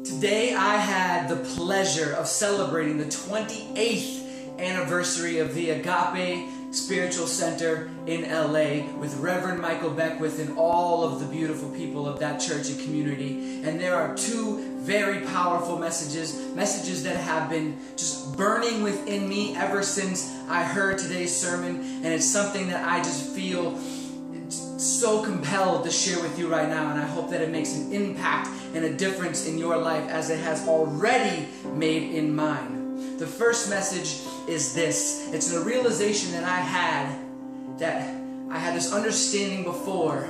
Today I had the pleasure of celebrating the 28th anniversary of the Agape Spiritual Center in LA with Rev Michael Beckwith and all of the beautiful people of that church and community. And there are two very powerful messages that have been just burning within me ever since I heard today's sermon, and it's something that I just feel so compelled to share with you right now, and I hope that it makes an impact and a difference in your life as it has already made in mine. The first message is this. It's a realization that I had this understanding before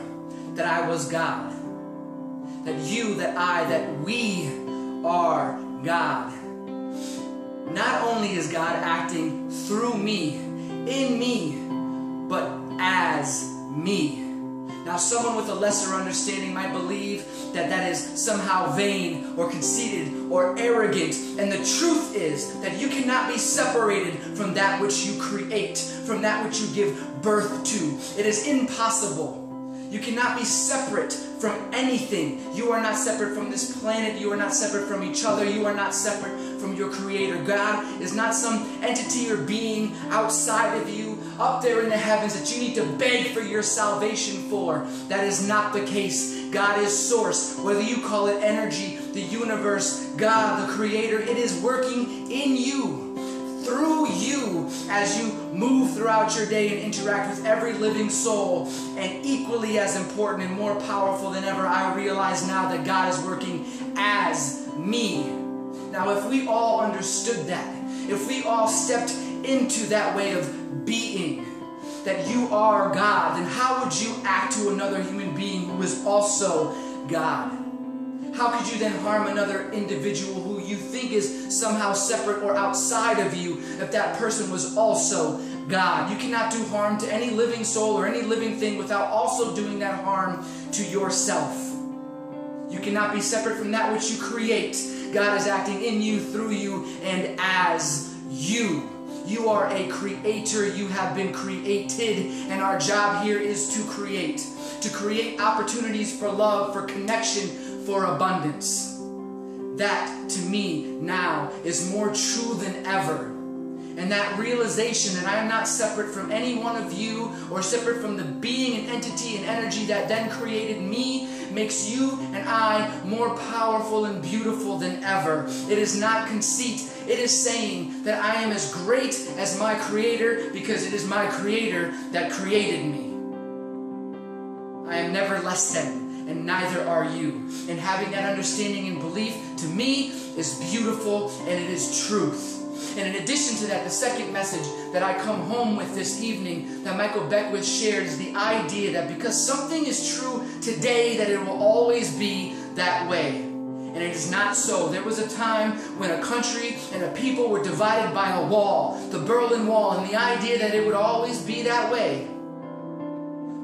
that I was God. That you, that I, that we are God. Not only is God acting through me, in me, but as me. Now, someone with a lesser understanding might believe that that is somehow vain or conceited or arrogant. And the truth is that you cannot be separated from that which you create, from that which you give birth to. It is impossible. You cannot be separate from anything. You are not separate from this planet. You are not separate from each other. You are not separate from your Creator. God is not some entity or being outside of you, up there in the heavens that you need to beg for your salvation for. That is not the case. God is source. Whether you call it energy, the universe, God, the Creator, it is working in you, through you, as you move throughout your day and interact with every living soul. And equally as important and more powerful than ever, I realize now that God is working as me. Now, if we all understood that, if we all stepped into that way of being, that you are God, then how would you act to another human being who is also God? How could you then harm another individual who you think is somehow separate or outside of you if that person was also God? You cannot do harm to any living soul or any living thing without also doing that harm to yourself. You cannot be separate from that which you create. God is acting in you, through you, and as you. You are a creator. You have been created, and our job here is to create opportunities for love, for connection, for abundance. That, to me, now is more true than ever. And that realization that I am not separate from any one of you or separate from the being and entity and energy that then created me makes you and I more powerful and beautiful than ever. It is not conceit. It is saying that I am as great as my Creator because it is my Creator that created me. I am never less than, and neither are you. And having that understanding and belief, to me, is beautiful and it is truth. And in addition to that, the second message that I come home with this evening that Michael Beckwith shared is the idea that because something is true today, that it will always be that way. And it is not so. There was a time when a country and a people were divided by a wall, the Berlin Wall, and the idea that it would always be that way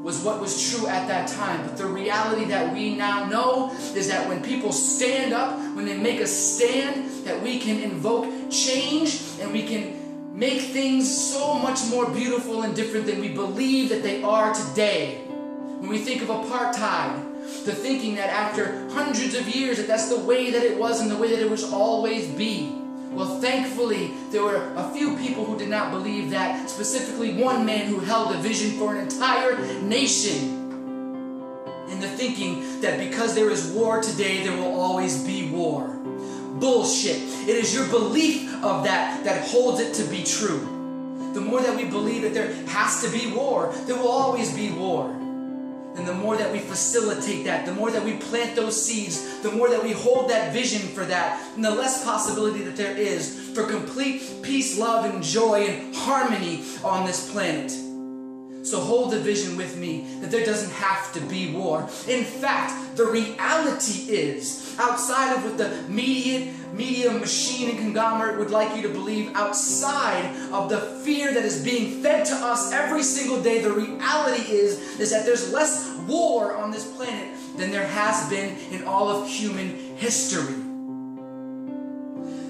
was what was true at that time. But the reality that we now know is that when people stand up, when they make a stand, that we can invoke change and we can make things so much more beautiful and different than we believe that they are today. When we think of apartheid, the thinking that after hundreds of years that that's the way that it was and the way that it was always be. Well, thankfully, there were a few people who did not believe that, specifically one man who held a vision for an entire nation. In the thinking that because there is war today, there will always be war. Bullshit. It is your belief of that that holds it to be true. The more that we believe that there has to be war, there will always be war. And the more that we facilitate that, the more that we plant those seeds, the more that we hold that vision for that, and the less possibility that there is for complete peace, love, and joy and harmony on this planet. So hold the vision with me that there doesn't have to be war. In fact, the reality is, outside of what the media machine and conglomerate would like you to believe, outside of the fear that is being fed to us every single day, the reality is that there's less war on this planet than there has been in all of human history.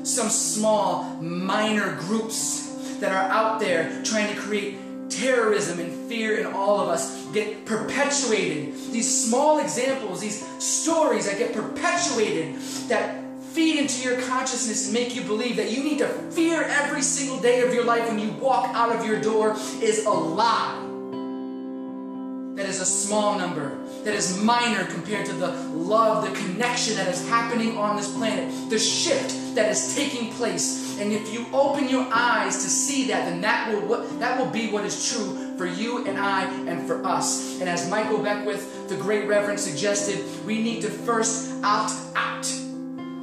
Some small, minor groups that are out there trying to create terrorism and fear in all of us get perpetuated. These small examples, these stories that get perpetuated that feed into your consciousness and make you believe that you need to fear every single day of your life when you walk out of your door is a lie. That is a small number. That is minor compared to the love, the connection that is happening on this planet. The shift that is taking place. And if you open your eyes to see that, then that will be what is true for you and I and for us. And as Michael Beckwith, the great reverend, suggested, we need to first opt out.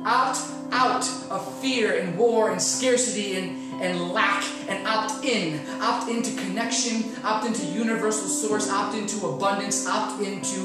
Opt out of fear and war and scarcity and lack, and opt in. Opt into connection, opt into universal source, opt into abundance, opt into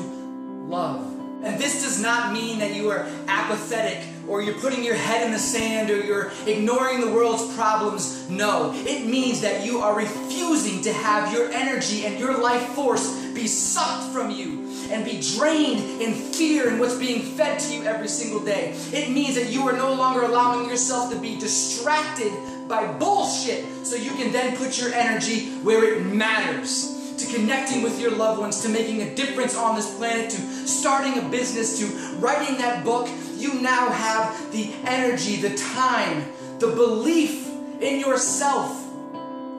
love. And this does not mean that you are apathetic or you're putting your head in the sand or you're ignoring the world's problems. No, it means that you are refusing to have your energy and your life force be sucked from you and be drained in fear and what's being fed to you every single day. It means that you are no longer allowing yourself to be distracted by bullshit so you can then put your energy where it matters. To connecting with your loved ones, to making a difference on this planet, to starting a business, to writing that book. You now have the energy, the time, the belief in yourself,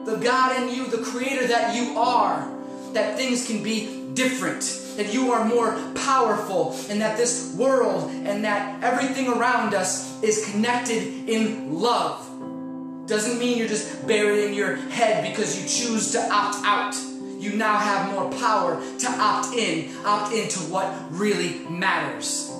the God in you, the creator that you are, that things can be different, that you are more powerful, and that this world and that everything around us is connected in love. Doesn't mean you're just burying your head because you choose to opt out. You now have more power to opt into what really matters.